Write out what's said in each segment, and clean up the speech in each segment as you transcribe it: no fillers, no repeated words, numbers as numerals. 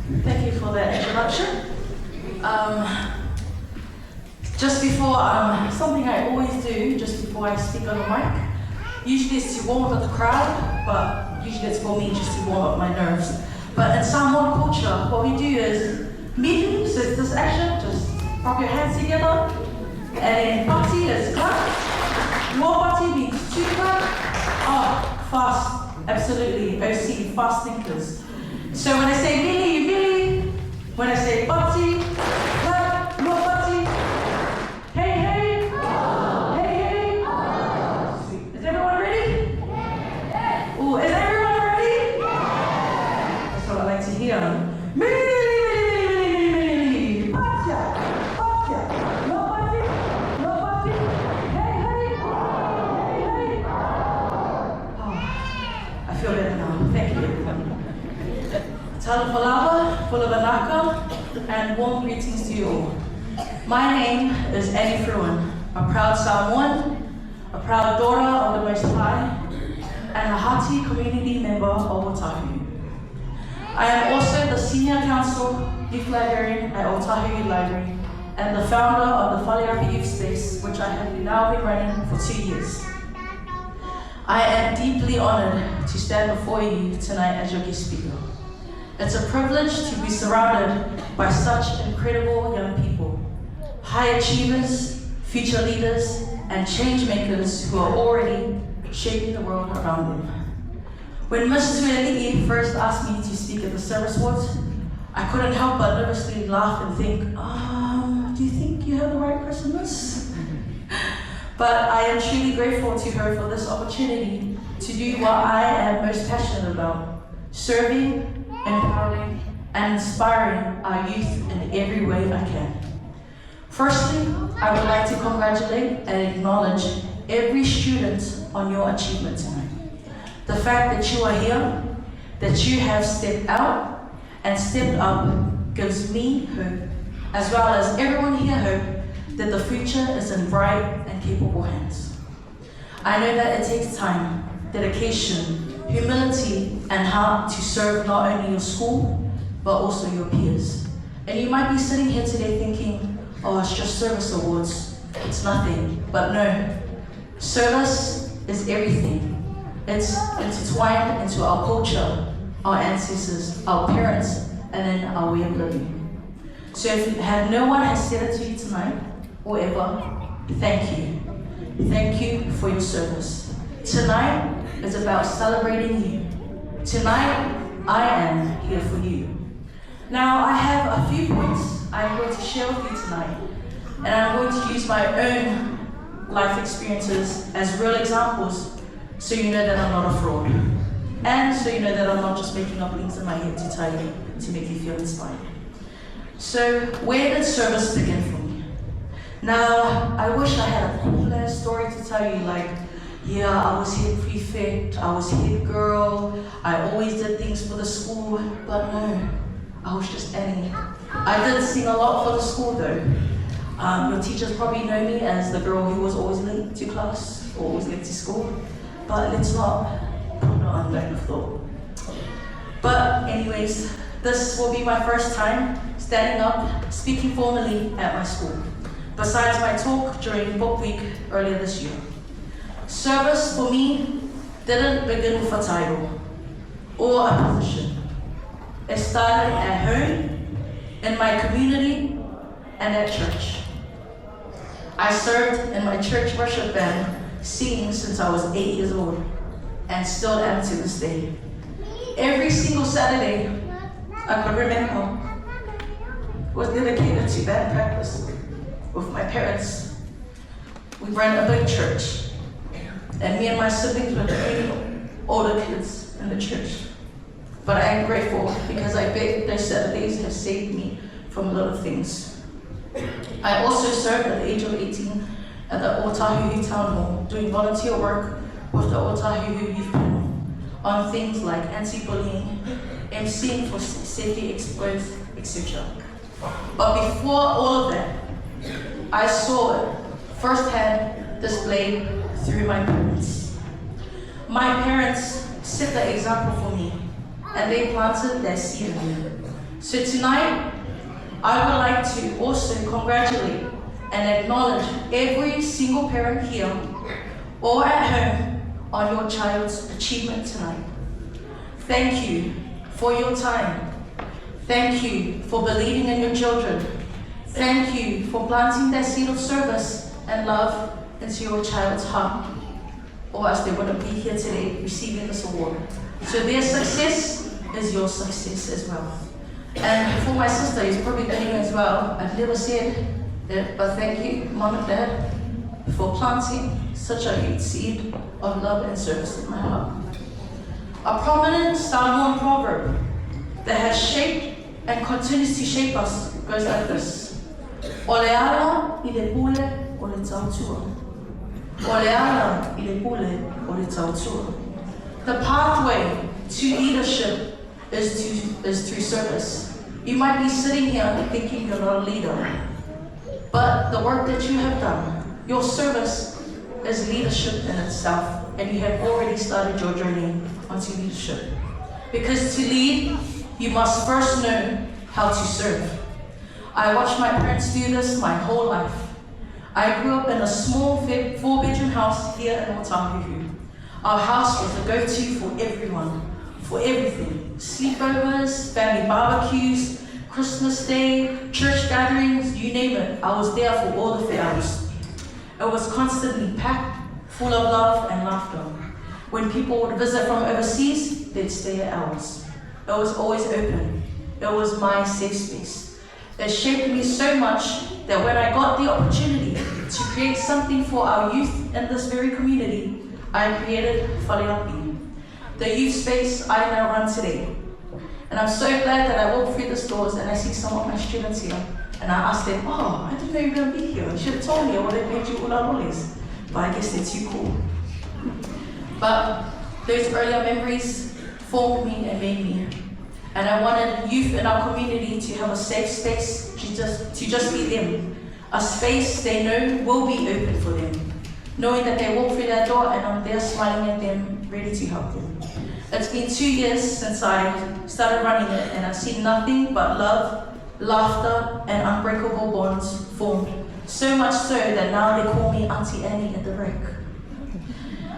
Thank you for that introduction. Just before, something I always do just before I speak on the mic, usually it's to warm up the crowd, but usually it's for me just to warm up my nerves. But in Samoan culture, what we do is immediately, so it's this action, just rub your hands together, and then pati is clap. More pati means two clap. Oh, fast, absolutely, OC, fast thinkers. So when I say mili, mili. When I say pati, clap, more pati. Hey, hey. Hey, hey. Sweet. Is everyone ready? Ooh, is everyone ready? That's what I like to hear. Mili, mili, patia, patia, no pati, no pati. Hey, hey. Hey, hey. Oh, I feel better now. Thank you, everyone. Talapalava, Pulavanaka, and warm greetings to you all. My name is Annie Fruin, a proud Samoan, a proud daughter of the Most High, and a Hati community member of Otāhuhu. I am also the Senior Council Youth Librarian at Otāhuhu Library and the founder of the Whaleapa Youth Space, which I have now been running for 2 years. I am deeply honored to stand before you tonight as your guest speaker. It's a privilege to be surrounded by such incredible young people, high achievers, future leaders, and change makers who are already shaping the world around them. When Ms. Tuelii first asked me to speak at the service awards, I couldn't help but nervously laugh and think, do you think you have the right person, Miss? But I am truly grateful to her for this opportunity to do what I am most passionate about, serving, empowering, and inspiring our youth in every way I can. Firstly, I would like to congratulate and acknowledge every student on your achievement tonight. The fact that you are here, that you have stepped out and stepped up gives me hope, as well as everyone here hope that the future is in bright and capable hands. I know that it takes time, dedication, humility, and heart to serve not only your school, but also your peers. And you might be sitting here today thinking, oh, it's just service awards, it's nothing. But no, service is everything. It's intertwined into our culture, our ancestors, our parents, and then our way of living. So if no one has said it to you tonight, or ever, thank you. Thank you for your service. Tonight is about celebrating you. Tonight, I am here for you. Now, I have a few points I'm going to share with you tonight, and I'm going to use my own life experiences as real examples so you know that I'm not a fraud. And so you know that I'm not just making up things in my head to tell you, to make you feel inspired. So, where did service begin for me? Now, I wish I had a cool story to tell you, like, yeah, I was head prefect, I was head girl, I always did things for the school, but no, I was just Annie. I did sing a lot for the school though. Your teachers probably know me as the girl who was always late to class, or always late to school, but let's not put it on that of thought. But anyways, this will be my first time standing up, speaking formally at my school, besides my talk during book week earlier this year. Service for me didn't begin with a title or a position. It started at home, in my community, and at church. I served in my church worship band, singing since I was 8 years old, and still am to this day. Every single Saturday, I could remember, was dedicated to band practice with my parents. We ran a big church, and me and my siblings were the only older kids in the church. But I am grateful because I bet those Saturdays have saved me from a lot of things. I also served at the age of 18 at the Otāhuhu Town Hall, doing volunteer work with the Otāhuhu Youth Panel on things like anti-bullying, emceeing for safety expos, etc. But before all of that, I saw it firsthand displayed through my parents. My parents set the example for me, and they planted their seed in me. So tonight, I would like to also congratulate and acknowledge every single parent here or at home on your child's achievement tonight. Thank you for your time. Thank you for believing in your children. Thank you for planting that seed of service and love into your child's heart, or else they wouldn't be here today receiving this award. So their success is your success as well. And for my sister, who's probably listening as well, I've never said it, but thank you, Mom and Dad, for planting such a huge seed of love and service in my heart. A prominent Samoan proverb that has shaped and continues to shape us goes like this. O le ala I le pule o le tautua. O le ala I le pule o le tautua. The pathway to leadership is through service. You might be sitting here thinking you're not a leader, but the work that you have done, your service is leadership in itself, and you have already started your journey onto leadership. Because to lead, you must first know how to serve. I watched my parents do this my whole life. I grew up in a small 4-bedroom house here in Otāhuhu. Our house was a go-to for everyone, for everything. Sleepovers, family barbecues, Christmas Day, church gatherings, you name it. I was there for all the fairs. It was constantly packed, full of love and laughter. When people would visit from overseas, they'd stay at ours. It was always open. It was my safe space. It shaped me so much that when I got the opportunity to create something for our youth in this very community, I created Whaleapi, the youth space I now run today. And I'm so glad that I walk through these doors and I see some of my students here. And I asked them, oh, I didn't know you were going to be here. You should have told me I would have paid you all our dollars. But I guess they're too cool. But those earlier memories formed me and made me. And I wanted youth in our community to have a safe space to just be them. A space they know will be open for them. Knowing that they walk through that door and I'm there smiling at them, ready to help them. It's been 2 years since I started running it, and I've seen nothing but love, laughter, and unbreakable bonds formed. So much so that now they call me Auntie Annie at the rec.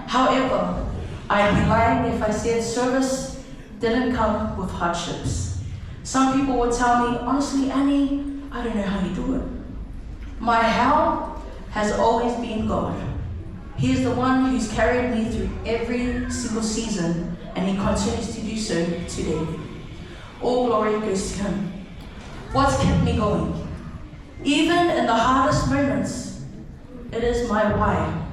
However, I'd be lying if I said service didn't come with hardships. Some people would tell me, honestly, Annie, I don't know how you do it. My how has always been God. He is the one who's carried me through every single season, and he continues to do so today. All glory goes to him. What's kept me going? Even in the hardest moments, it is my why.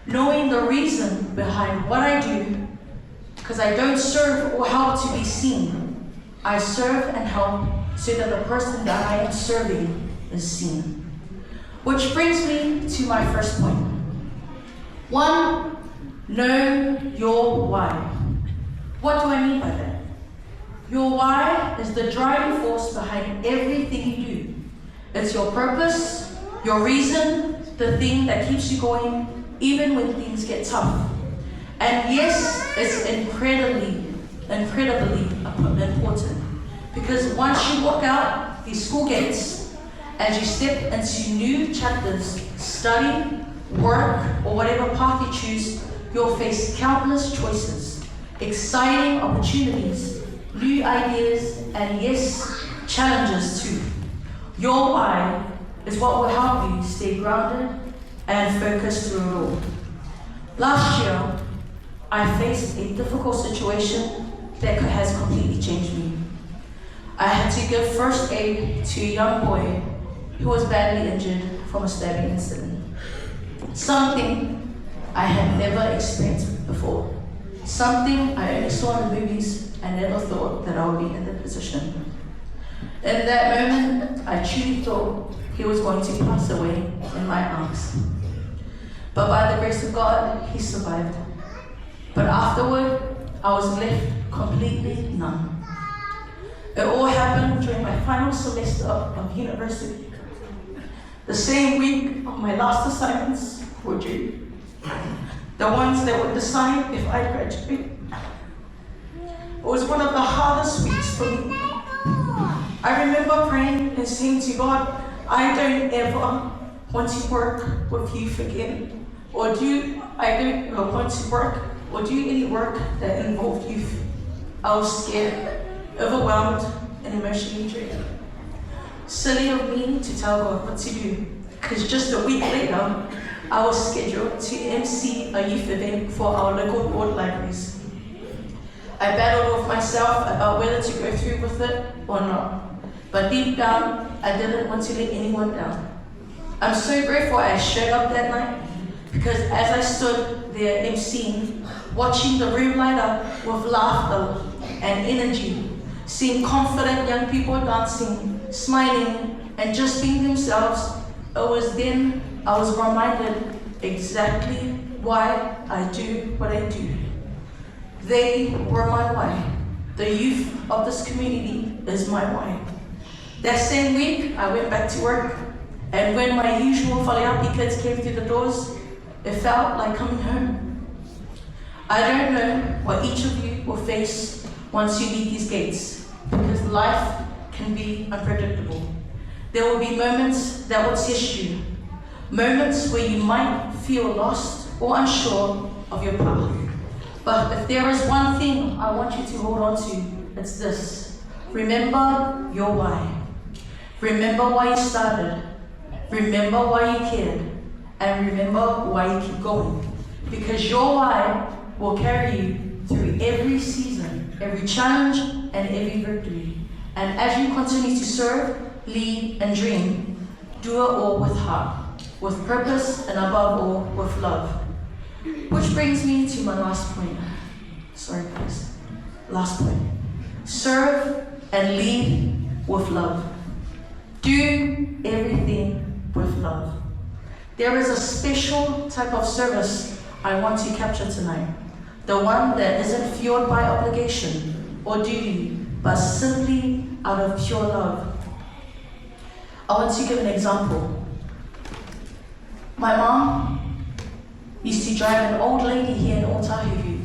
Knowing the reason behind what I do, because I don't serve or help to be seen. I serve and help so that the person that I am serving is seen. Which brings me to my first point. 1, know your why. What do I mean by that? Your why is the driving force behind everything you do. It's your purpose, your reason, the thing that keeps you going, even when things get tough. And yes, it's incredibly important. Because once you walk out these school gates, as you step into new chapters, study, work, or whatever path you choose, you'll face countless choices, exciting opportunities, new ideas, and yes, challenges too. Your why is what will help you stay grounded and focused through it all. Last year, I faced a difficult situation that has completely changed me. I had to give first aid to a young boy who was badly injured from a stabbing incident. Something I had never experienced before. Something I only saw in the movies and never thought that I would be in that position. In that moment, I truly thought he was going to pass away in my arms. But by the grace of God, he survived. But afterward, I was left completely numb. It all happened during my final semester of university. The same week of my last assignments were due. The ones that would decide if I graduate. It was one of the hardest weeks for me. I remember praying and saying to God, I don't ever want to work with youth again, I don't want to work or do any work that involved youth. I was scared, overwhelmed, and emotionally drained. Silly of me to tell God what to do, because just a week later, I was scheduled to MC a youth event for our local ward libraries. I battled with myself about whether to go through with it or not, but deep down, I didn't want to let anyone down. I'm so grateful I showed up that night, because as I stood there emceeing, watching the room light up with laughter and energy, seeing confident young people dancing, smiling, and just being themselves, it was then I was reminded exactly why I do what I do. They were my why. The youth of this community is my why. That same week, I went back to work, and when my usual Faleapi kids came through the doors, it felt like coming home. I don't know what each of you will face once you leave these gates, because life can be unpredictable. There will be moments that will test you, moments where you might feel lost or unsure of your path. But if there is one thing I want you to hold on to, it's this. Remember your why. Remember why you started. Remember why you cared. And remember why you keep going. Because your why will carry you through every season, every challenge, and every victory. And as you continue to serve, lead, and dream, do it all with heart, with purpose, and above all, with love. Which brings me to my last point. Sorry, guys. Last point. Serve and lead with love. Do everything with love. There is a special type of service I want to capture tonight. The one that isn't fueled by obligation or duty, but simply out of pure love. I want to give an example. My mom used to drive an old lady here in Otāhuhu.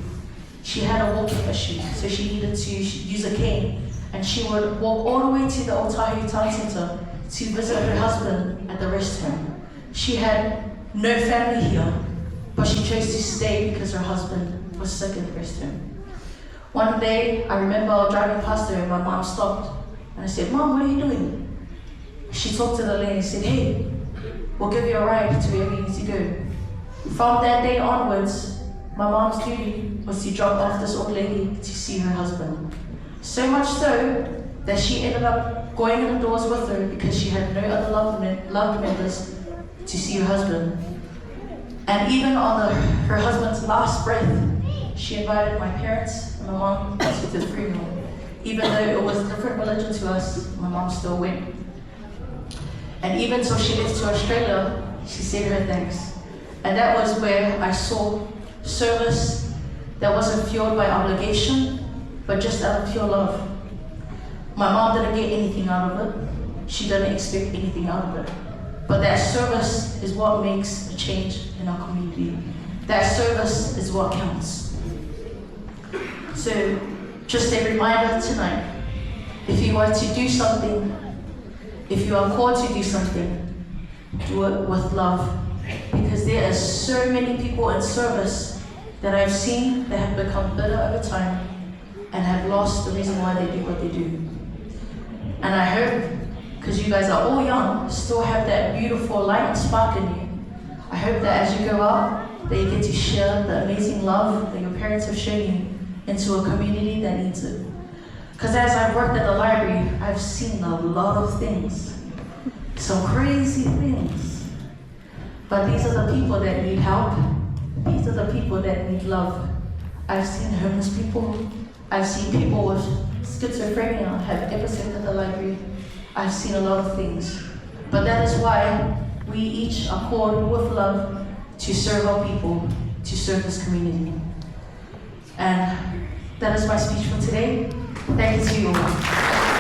She had a walking issue, so she needed to use a cane, and she would walk all the way to the Otāhuhu town centre to visit her husband at the rest home. She had no family here, but she chose to stay because her husband was sick at the rest home. One day, I remember driving past her and my mom stopped, and I said, "Mom, what are you doing?" She talked to the lady and said, "Hey, we'll give you a ride to wherever you need to go." From that day onwards, my mom's duty was to drop off this old lady to see her husband. So much so that she ended up going in the doors with her because she had no other loved members to see her husband. And even on her husband's last breath, she invited my parents and my mom to the funeral. Even though it was a different religion to us, my mom still went. And even till she left to Australia, she said her thanks. And that was where I saw service that wasn't fueled by obligation, but just out of pure love. My mom didn't get anything out of it. She didn't expect anything out of it. But that service is what makes a change in our community. That service is what counts. So, just a reminder tonight, if you are to do something, if you are called to do something, do it with love. Because there are so many people in service that I've seen that have become bitter over time and have lost the reason why they do what they do. And I hope, because you guys are all young, still have that beautiful light and spark in you. I hope that as you go out, that you get to share the amazing love that your parents have shown you into a community that needs it. Because as I've worked at the library, I've seen a lot of things, some crazy things. But these are the people that need help. These are the people that need love. I've seen homeless people. I've seen people with schizophrenia have episodes at the library. I've seen a lot of things. But that is why we each are called with love to serve our people, to serve this community. And that is my speech for today. Thank you to you all.